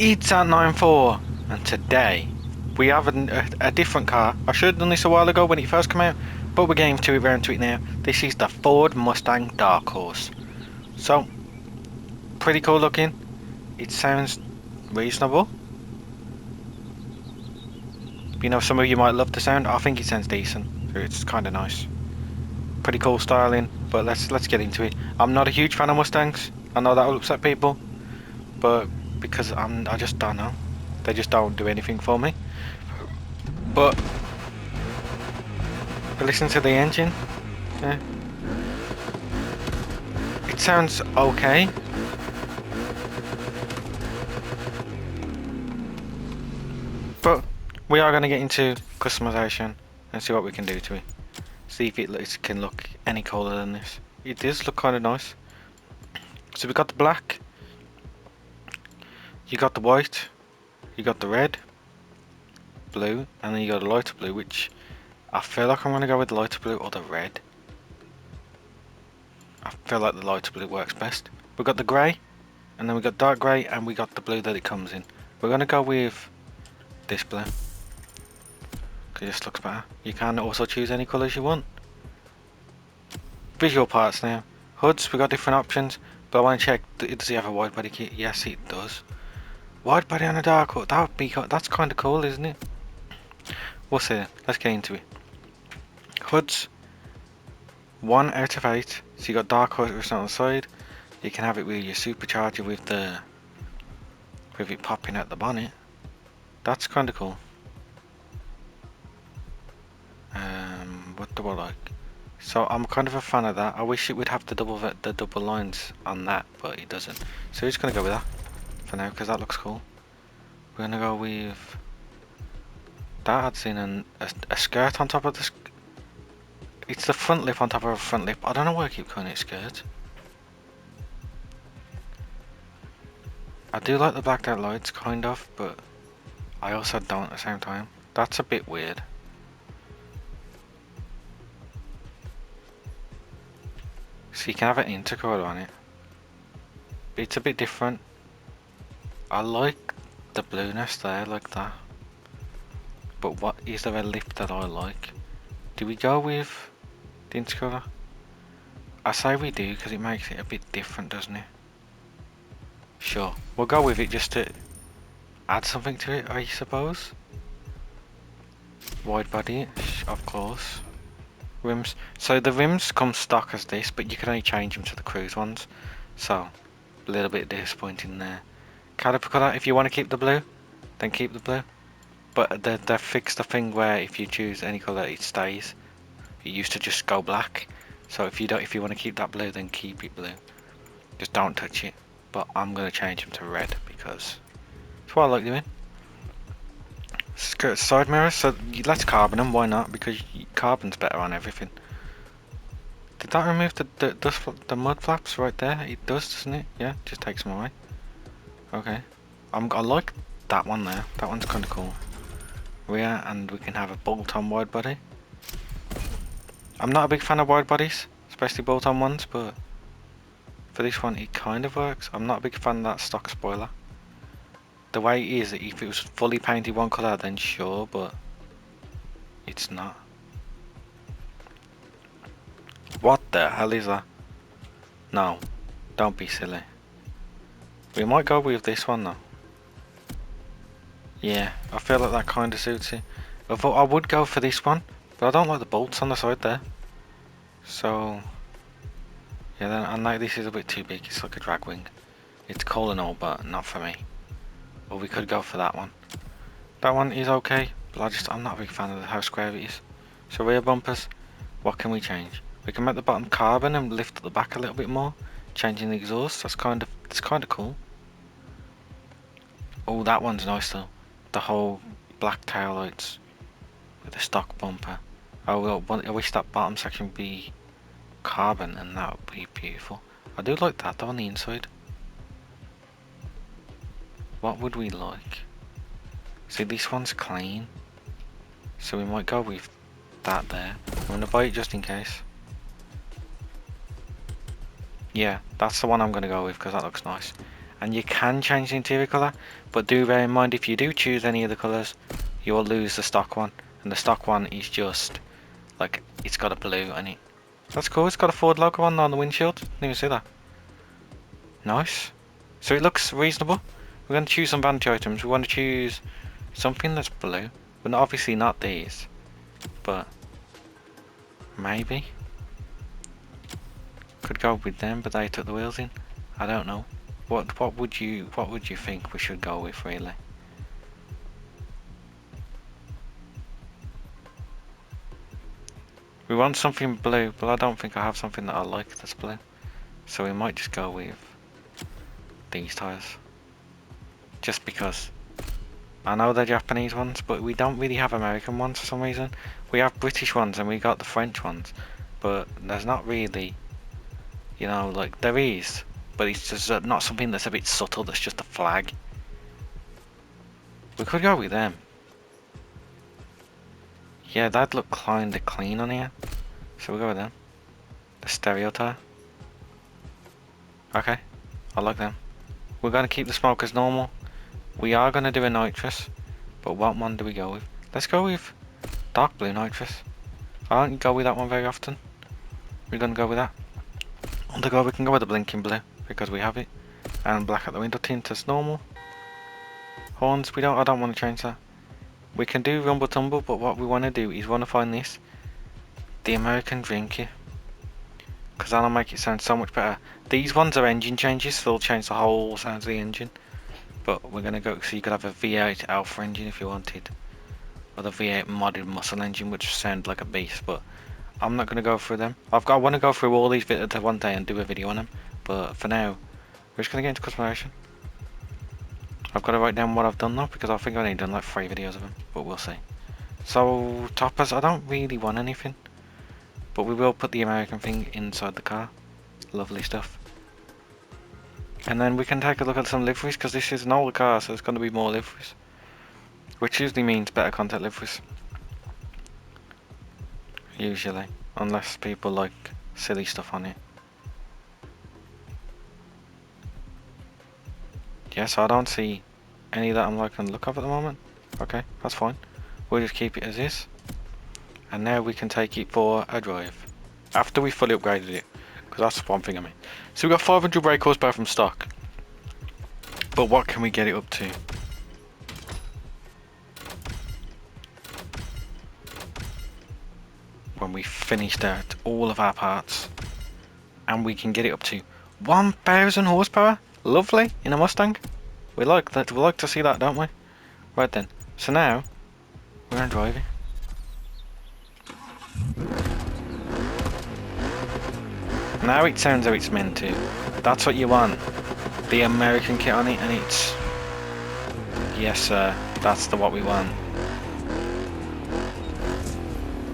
It's at 9:04, and today we have a different car. I should have done this a while ago when it first came out, but we're getting to it round to it now. This is the Ford Mustang Dark Horse. So, pretty cool looking. It sounds reasonable. You know, some of you might love the sound. I think it sounds decent. It's kind of nice. Pretty cool styling, but let's get into it. I'm not a huge fan of Mustangs. I know that will upset people, but because I just don't know. They just don't do anything for me. But listen to the engine. Yeah. It sounds okay. But we are going to get into customization and see what we can do to it. See if it can look any cooler than this. It does look kind of nice. So we got the black. You got the white. You got the red. Blue. And then you got the lighter blue, which I feel like I'm going to go with the lighter blue or the red. I feel like the lighter blue works best. We've got the grey. And then we got dark grey, and we got the blue that it comes in. We're going to go with this blue. Because this looks better. You can also choose any colours you want. Visual parts now. Hoods, we got different options. But I want to check, does it have a wide body kit? Yes, it does. Wide body on a dark hood. That's kind of cool, isn't it? We'll see. Let's get into it. Hoods. 1 out of 8. So you got dark hood on the side. You can have it with your supercharger with it popping out the bonnet. That's kind of cool. What do I like? So I'm kind of a fan of that. I wish it would have the double lines on that, but it doesn't. So we're just gonna go with that for now because that looks cool. We're gonna go with that. Adds in a skirt on top of this. It's the front lip on top of a front lip. I don't know why I keep calling it skirt. I do like the blacked out lights, kind of, but I also don't at the same time. That's a bit weird. So you can have an intercooler on it. It's a bit different. I like the blueness there, like that. But what is there a lip that I like? Do we go with the intercooler? I say we do because it makes it a bit different, doesn't it? Sure, we'll go with it just to add something to it, I suppose. Wide body, of course. Rims. So the rims come stock as this, but you can only change them to the cruise ones. So, a little bit disappointing there. Caliper colour, if you want to keep the blue, then keep the blue. But they fixed the thing where if you choose any colour, it stays. It used to just go black. So if you want to keep that blue, then keep it blue. Just don't touch it. But I'm gonna change them to red because that's what I like doing. Side mirrors, so let's carbon them. Why not? Because carbon's better on everything. Did that remove the mud flaps right there? It does, doesn't it? Yeah, just takes them away. Okay. I like that one there. That one's kind of cool. Rear, and we can have a bolt-on wide body. I'm not a big fan of wide bodies, especially bolt-on ones, but for this one it kind of works. I'm not a big fan of that stock spoiler. The way it is, if it was fully painted one colour, then sure, but it's not. What the hell is that? No, don't be silly. We might go with this one though. Yeah, I feel like that kind of suits it. I thought I would go for this one, but I don't like the bolts on the side there. So, yeah, then I know this is a bit too big. It's like a drag wing. It's cool and all, but not for me. Or we could go for that one. That one is okay, but I'm not a big fan of how square it is. So rear bumpers, what can we change? We can make the bottom carbon and lift at the back a little bit more, changing the exhaust. It's kind of cool. Oh, that one's nice though. The whole black tail lights with the stock bumper. Oh, well, I wish that bottom section would be carbon, and that would be beautiful. I do like that though on the inside. What would we like? See, this one's clean, so we might go with that there. I'm gonna buy it just in case. Yeah, that's the one I'm gonna go with because that looks nice. and you can change the interior colour, but do bear in mind if you do choose any of the colours, you will lose the stock one, and the stock one is just like, it's got a blue on it. That's cool. It's got a Ford logo on the windshield. Didn't even see that. Nice. So it looks reasonable. We're going to choose some vanity items. We want to choose something that's blue, but obviously not these, but maybe could go with them, but they took the wheels in. I don't know. What would you think we should go with, really? We want something blue, but I don't think I have something that I like that's blue, so we might just go with these tyres, just because I know they're Japanese ones, but we don't really have American ones for some reason. We have British ones and we got the French ones, but there's not really, you know, like there is, but it's just not something that's a bit subtle, that's just a flag. We could go with them. Yeah, that'd look kinda clean on here, so we'll go with them. The stereo tire. Okay, I like them. We're gonna keep the smoke as normal. We are gonna do a nitrous, but what one do we go with? Let's go with dark blue nitrous. I don't go with that one very often. We're gonna go with that. On the go, we can go with the blinking blue because we have it, and black at the window tint as normal. Horns, I don't want to change that. We can do rumble tumble, but what we want to do is want to find this, the American Drinky, because that'll make it sound so much better. These ones are engine changes, so they'll change the whole sound of the engine. But we're gonna go, so you could have a V8 Alpha engine if you wanted, or the V8 modded muscle engine, which sound like a beast. But I'm not gonna go through them. I want to go through all these bits one day and do a video on them. But for now, we're just gonna get into customization. I've got to write down what I've done though, because I think I've only done like 3 videos of them, but we'll see. So toppers, I don't really want anything, but we will put the American thing inside the car. Lovely stuff. And then we can take a look at some liveries, because this is an older car, so there's going to be more liveries, which usually means better contact liveries. Usually, unless people like silly stuff on it. Yes, I don't see any that I'm liking the look of at the moment. Okay, that's fine. We'll just keep it as is. And now we can take it for a drive. After we fully upgraded it. Because that's one thing I mean. So we've got 500 brake horsepower from stock. But what can we get it up to? When we finished out all of our parts. And we can get it up to 1000 horsepower. Lovely, in a Mustang. We like that. We like to see that, don't we? Right then. So now we're gonna drive it. Now it sounds how it's meant to. That's what you want. The American kit on it, and it's, yes sir, that's what we want.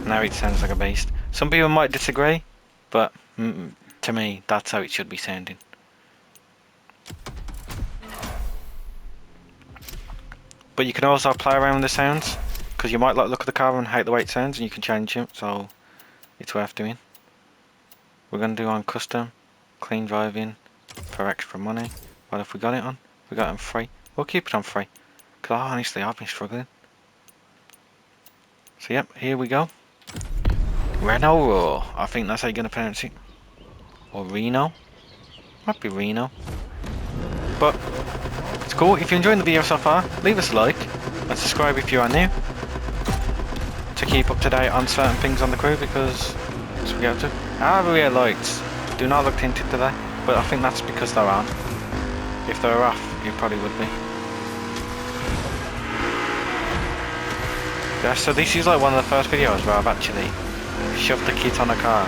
Now it sounds like a beast. Some people might disagree, but to me, that's how it should be sounding. But you can also play around with the sounds, because you might like look at the car and hate the way it sounds, and you can change it, so it's worth doing. We're going to do on custom, clean driving, for extra money. What if we got it on? We got it on free. We'll keep it on free, because honestly I've been struggling. So yep, here we go. Renault, I think that's how you're going to pronounce it. Or Reno. Might be Reno. But it's cool. If you're enjoying the video so far, leave us a like and subscribe if you are new, to keep up to date on certain things on the crew, because that's what we have to. Our rear lights do not look tinted today, but I think that's because they're on. If they were off, you probably would be. Yeah, so this is like one of the first videos where I've actually shoved the kit on a car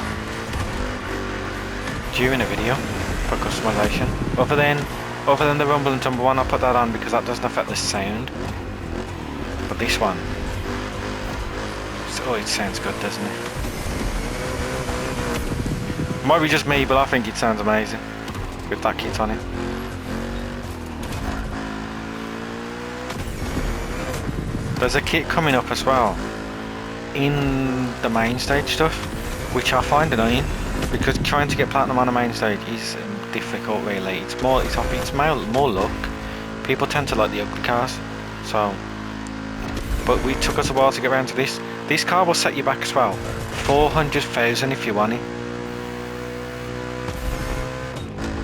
during a video for customization. Other than the rumble and tumble one, I'll put that on because that doesn't affect the sound. But this one, oh, it sounds good, doesn't it? Might be just me, but I think it sounds amazing with that kit on it. There's a kit coming up as well in the main stage stuff, which I find annoying, because trying to get platinum on a main stage is difficult really. It's more luck. People tend to like the ugly cars, so. But we took us a while to get around to this. This car will set you back as well. 400,000 if you want it.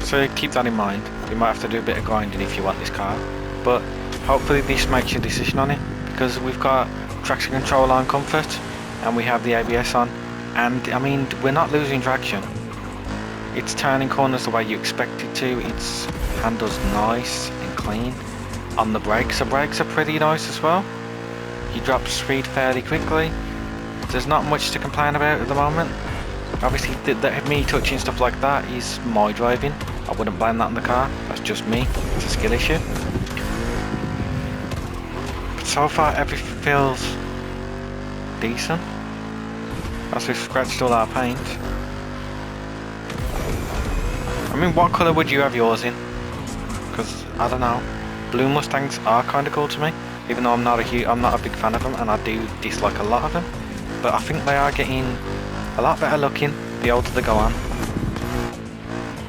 So keep that in mind. You might have to do a bit of grinding if you want this car. But hopefully this makes your decision on it, because we've got traction control on comfort and we have the ABS on. And I mean, we're not losing traction. It's turning corners the way you expect it to. It's handles nice and clean. On the brakes are pretty nice as well. You drop speed fairly quickly. There's not much to complain about at the moment. Obviously, me touching stuff like that is my driving. I wouldn't blame that on the car. That's just me. It's a skill issue. But so far, everything feels decent. As we've scratched all our paint. I mean, what colour would you have yours in? Because I don't know. Blue Mustangs are kind of cool to me, even though I'm not a big fan of them, and I do dislike a lot of them. But I think they are getting a lot better looking the older they go on.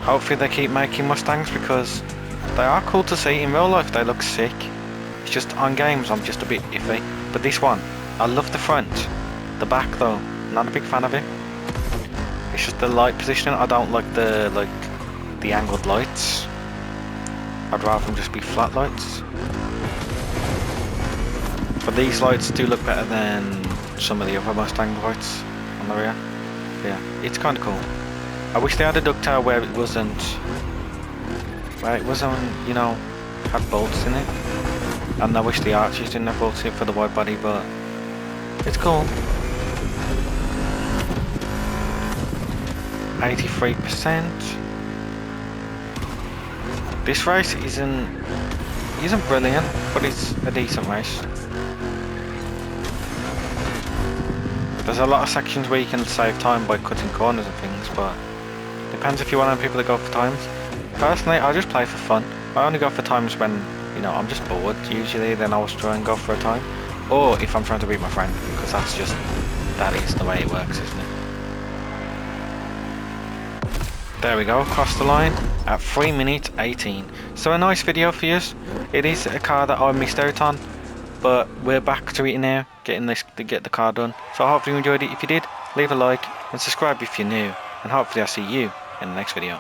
Hopefully they keep making Mustangs, because they are cool to see. In real life they look sick. It's just on games I'm just a bit iffy. But this one, I love the front. The back though, not a big fan of it. It's just the light positioning. I don't like the angled lights. I'd rather them just be flat lights. But these lights do look better than some of the other Mustang lights on the rear. Yeah, it's kind of cool. I wish they had a ducktail where it wasn't, you know, had bolts in it. And I wish the Archers didn't have bolts in it for the wide body, but it's cool. 83%. This race isn't brilliant, but it's a decent race. There's a lot of sections where you can save time by cutting corners and things, but depends if you want people to go for times. Personally, I just play for fun. I only go for times when, you know, I'm just bored usually, then I'll try and go for a time. Or if I'm trying to beat my friend, because that is the way it works, isn't it? There we go, across the line at 3 minutes 18. So a nice video for you. It is a car that I missed out on, but we're back to it now, getting the car done. So I hope you enjoyed it. If you did, leave a like and subscribe if you're new, and hopefully I'll see you in the next video.